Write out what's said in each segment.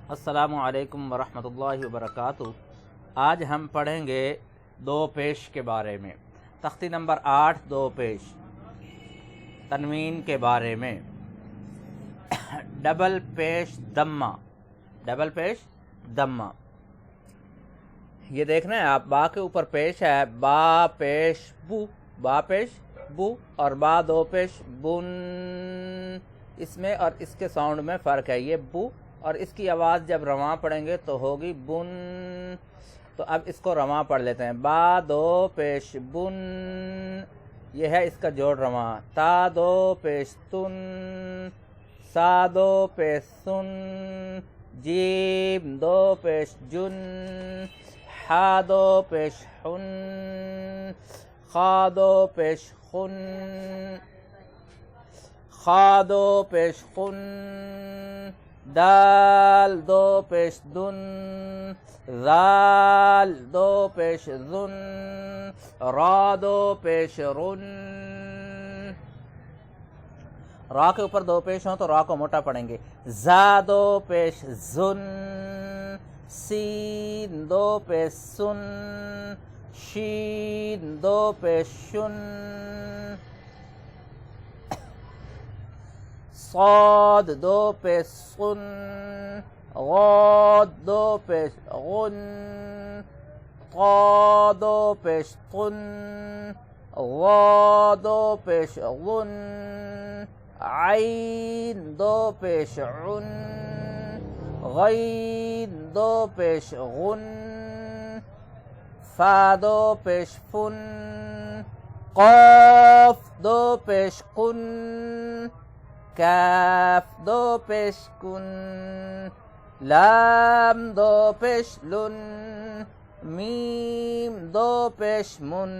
अस्सलामु अलैकुम वरहमतुल्लाहि वबरकातुह। आज हम पढ़ेंगे दो पेश के बारे में। तख्ती नंबर 8 दो पेश तनवीन के बारे में। डबल पेश दम्मा, डबल पेश दम्मा। ये देखना है आप, बा के ऊपर पेश है, बा पेश बू, बा पेश बू, और बा दो पेश बुन। इसमें और इसके साउंड में फ़र्क है। ये बू और इसकी आवाज़ जब रवां पढ़ेंगे तो होगी बुन। तो अब इसको रवां पढ़ लेते हैं। बा दो पेश बुन, ये है इसका जोड़ रवां। ता दो पेश तुन, सा दो पेश सुन, जीम दो पेश जुन, हा दो पेश हुन, खा दो पेश खुन, खा दो पेश खुन, दाल दो पेश दुन, जाल दो पेश जुन, रा दो पेश रुन। रा के ऊपर दो पेश हो तो रा को मोटा पढ़ेंगे। जा दो पेश जुन, सीन दो पेश सुन, शीन दो पेश शुन, صاد दो पेश सुन, غاد दो पेश गुन, ता दो पेश तुन, वा दो पेश गुन, आइन दो पेश उन, गैन दो पेश गुन, फा दो पेश फुन, क़ाफ दो पेश कुन, काफ दो पेश कुन, लाम दो पेश लुन, मीम दो पेश मुन,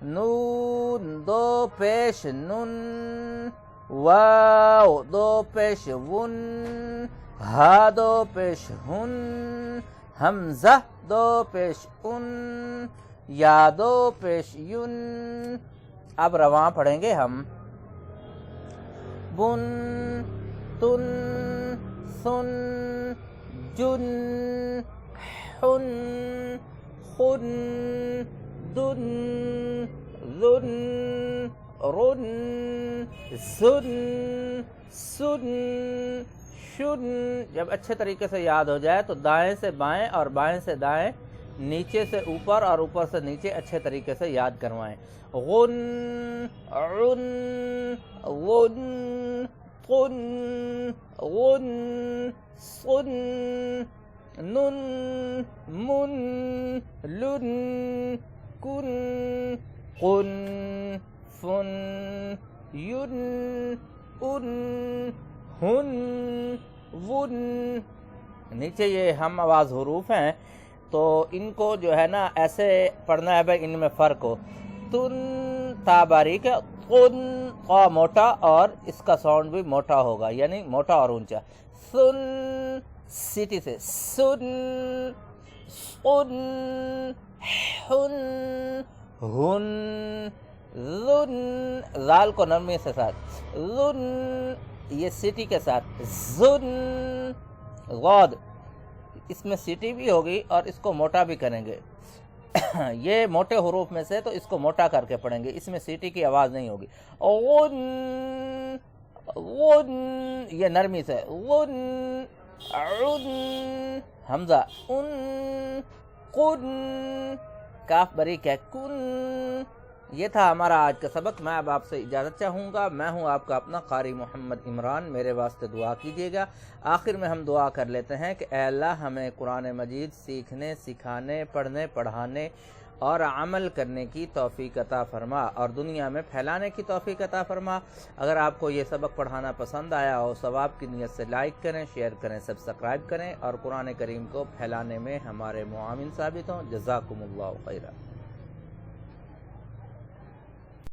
नून दो पेश नुन, वाव दो पेश वुन, हा दो पेश हुन, हमजा दो पेश उन, या दो पेश युन। अब रवां पढ़ेंगे हम। बुन, तुन, सुन, जुन, हुन, खुन, दुन, जुन, रुन, जुन, सुन, शुन। जब अच्छे तरीके से याद हो जाए तो दाएं से बाएं और बाएं से दाएं, नीचे से ऊपर और ऊपर से नीचे अच्छे तरीके से याद करवाएं। गुन, उन, गुन, कुन, गुन, सुन, नुन, मुन, लुन, कुन, कुन, फुन, युन, उन, हुन, वुन। नीचे ये हम आवाज़ हुरूफ हैं तो इनको जो है ना ऐसे पढ़ना है भाई, इनमें फ़र्क हो। तुन ता बारीक है, कुन क़ा मोटा और इसका साउंड भी मोटा होगा, यानी मोटा और ऊंचा। सुन सीटी से सुन, सुन, हुन, हुन, जुन, जाल को नरमी से साथ, जुन ये सीटी के साथ, जुन, गौद इसमें सीटी भी होगी और इसको मोटा भी करेंगे। ये मोटे हुरूफ में से तो इसको मोटा करके पढ़ेंगे, इसमें सीटी की आवाज़ नहीं होगी। गुन, गुन ये नरमी से, गुन, उन, हमजा उन, कुन, काफ बरीक है, कुन। ये था हमारा आज का सबक। मैं अब आपसे इजाज़त चाहूँगा। मैं हूँ आपका अपना कारी मोहम्मद इमरान। मेरे वास्ते दुआ कीजिएगा। आखिर में हम दुआ कर लेते हैं कि ऐ अल्लाह हमें कुरान मजीद सीखने, सिखाने, पढ़ने, पढ़ाने और अमल करने की तौफीक अता फरमा और दुनिया में फैलाने की तौफीक अता फरमा। अगर आपको ये सबक पढ़ाना पसंद आया हो, सवाब की नीयत से लाइक करें, शेयर करें, सब्सक्राइब करें और कुरान करीम को फैलाने में हमारे मुआविन साबित हों। जज़ाकुमुल्लाहु खैरा।